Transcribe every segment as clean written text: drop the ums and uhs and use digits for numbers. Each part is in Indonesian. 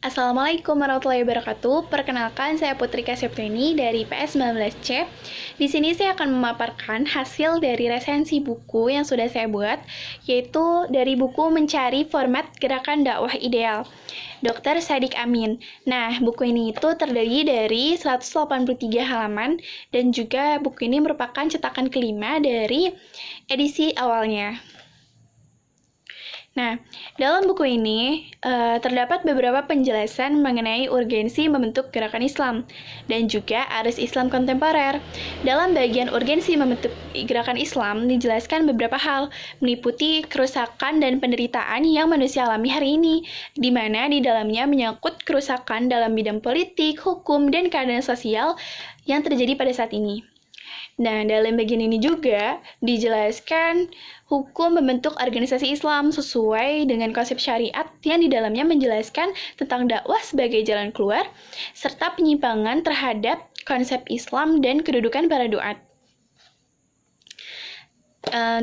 Assalamualaikum warahmatullahi wabarakatuh. Perkenalkan, saya Putri Kasyapteni dari PS19C. Di sini saya akan memaparkan hasil dari resensi buku yang sudah saya buat, yaitu dari buku Mencari Format Gerakan Dakwah Ideal, Dr. Sadik Amin. Nah, buku ini itu terdiri dari 183 halaman, dan juga buku ini merupakan cetakan kelima dari edisi awalnya. Nah, dalam buku ini terdapat beberapa penjelasan mengenai urgensi membentuk gerakan Islam dan juga arus Islam kontemporer. Dalam bagian urgensi membentuk gerakan Islam dijelaskan beberapa hal, meliputi kerusakan dan penderitaan yang manusia alami hari ini, di mana di dalamnya menyangkut kerusakan dalam bidang politik, hukum, dan keadaan sosial yang terjadi pada saat ini. Nah, dalam bagian ini juga dijelaskan hukum membentuk organisasi Islam sesuai dengan konsep syariat yang di dalamnya menjelaskan tentang dakwah sebagai jalan keluar, serta penyimpangan terhadap konsep Islam dan kedudukan para duat.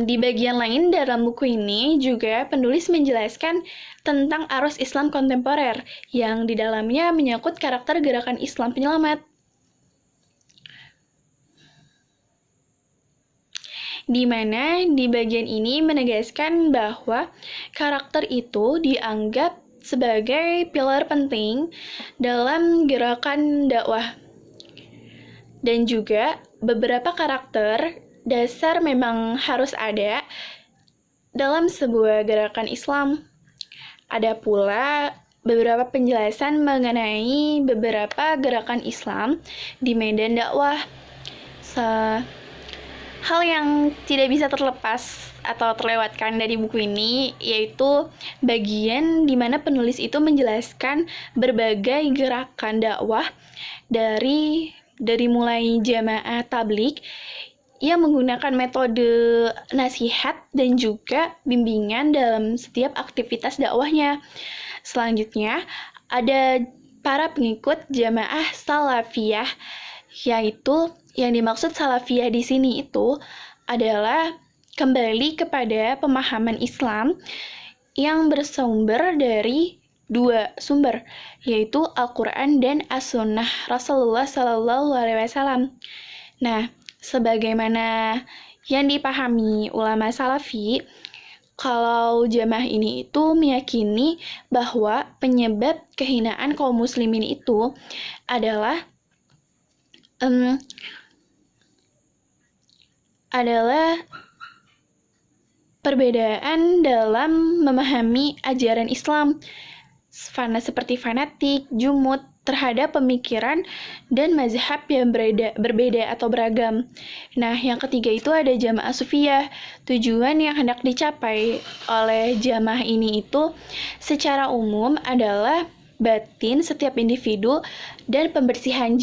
Di bagian lain dalam buku ini juga penulis menjelaskan tentang arus Islam kontemporer yang di dalamnya menyangkut karakter gerakan Islam penyelamat. Di mana di bagian ini menegaskan bahwa karakter itu dianggap sebagai pilar penting dalam gerakan dakwah. Dan juga beberapa karakter dasar memang harus ada dalam sebuah gerakan Islam. Ada pula beberapa penjelasan mengenai beberapa gerakan Islam di medan dakwah. Hal yang tidak bisa terlepas atau terlewatkan dari buku ini yaitu bagian di mana penulis itu menjelaskan berbagai gerakan dakwah dari mulai jamaah tabligh yang menggunakan metode nasihat dan juga bimbingan dalam setiap aktivitas dakwahnya. Selanjutnya, ada para pengikut jamaah salafiyah, yaitu yang dimaksud salafiyah di sini itu adalah kembali kepada pemahaman Islam yang bersumber dari dua sumber, yaitu Al-Quran dan As-Sunnah Rasulullah SAW. Nah, sebagaimana yang dipahami ulama salafi, kalau jamaah ini itu meyakini bahwa penyebab kehinaan kaum muslimin itu adalah perbedaan dalam memahami ajaran Islam, seperti fanatik, jumud terhadap pemikiran dan mazhab yang berbeda atau beragam. Nah, yang ketiga itu ada jamaah sufiyah. Tujuan yang hendak dicapai oleh jamaah ini itu secara umum adalah batin setiap individu dan pembersihan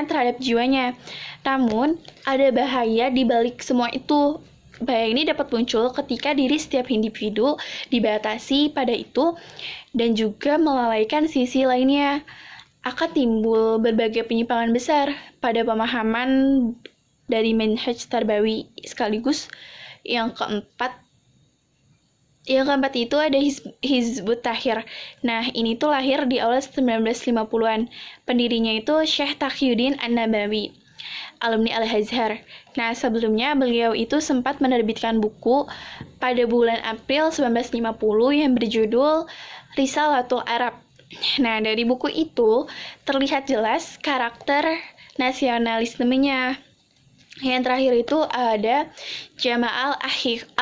terhadap jiwanya. Namun, ada bahaya di balik semua itu. Bahaya ini dapat muncul ketika diri setiap individu dibatasi pada itu dan juga melalaikan sisi lainnya. Akan timbul berbagai penyimpangan besar pada pemahaman dari manhaj tarbawi. Sekaligus yang keempat itu ada Hizbut Tahrir. Nah, ini tuh lahir di awal 1950-an. Pendirinya itu Syekh Taqiyuddin An-Nabawi, alumni Al-Azhar. Nah, sebelumnya beliau itu sempat menerbitkan buku pada bulan April 1950 yang berjudul Risalatul Arab. Nah, dari buku itu terlihat jelas karakter nasionalismenya. Yang terakhir itu ada Jamaah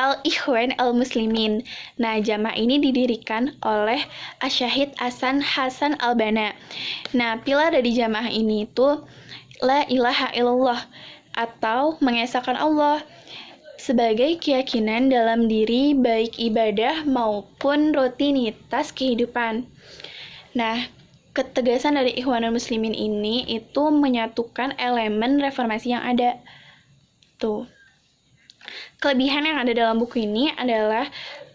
Al-Ikhwan Al-Muslimin. Nah, jamaah ini didirikan oleh Asyahid Hasan Al-Banna. Nah, pilar dari jamaah ini itu La ilaha illallah atau mengesahkan Allah sebagai keyakinan dalam diri baik ibadah maupun rutinitas kehidupan. Nah, ketegasan dari Ikhwanul Muslimin ini itu menyatukan elemen reformasi yang ada. Tuh. Kelebihan yang ada dalam buku ini adalah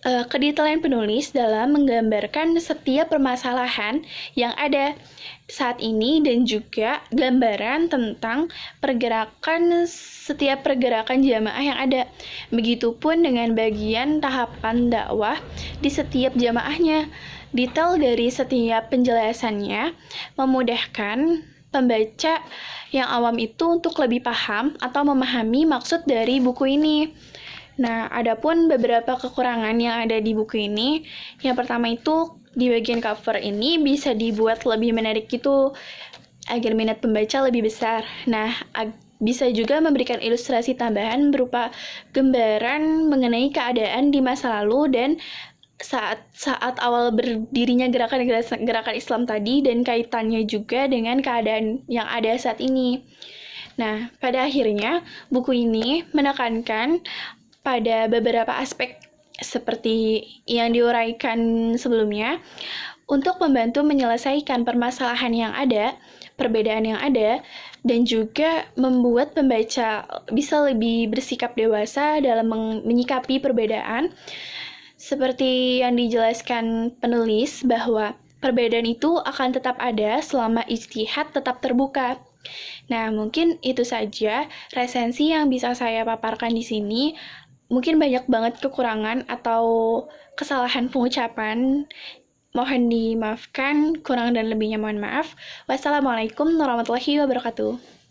kedetailan penulis dalam menggambarkan setiap permasalahan yang ada saat ini dan juga gambaran tentang setiap pergerakan jamaah yang ada. Begitupun dengan bagian tahapan dakwah di setiap jamaahnya. Detail dari setiap penjelasannya memudahkan pembaca yang awam itu untuk lebih paham atau memahami maksud dari buku ini. Nah, adapun beberapa kekurangan yang ada di buku ini, yang pertama itu di bagian cover ini bisa dibuat lebih menarik gitu, agar minat pembaca lebih besar. Nah, bisa juga memberikan ilustrasi tambahan berupa gambaran mengenai keadaan di masa lalu dan saat awal berdirinya gerakan Islam tadi dan kaitannya juga dengan keadaan yang ada saat ini. Nah, pada akhirnya buku ini menekankan pada beberapa aspek seperti yang diuraikan sebelumnya untuk membantu menyelesaikan permasalahan yang ada, perbedaan yang ada, dan juga membuat pembaca bisa lebih bersikap dewasa dalam menyikapi perbedaan. Seperti yang dijelaskan penulis bahwa perbedaan itu akan tetap ada selama ijtihad tetap terbuka. Nah, mungkin itu saja resensi yang bisa saya paparkan di sini. Mungkin banyak banget kekurangan atau kesalahan pengucapan. Mohon dimaafkan, kurang dan lebihnya mohon maaf. Wassalamualaikum warahmatullahi wabarakatuh.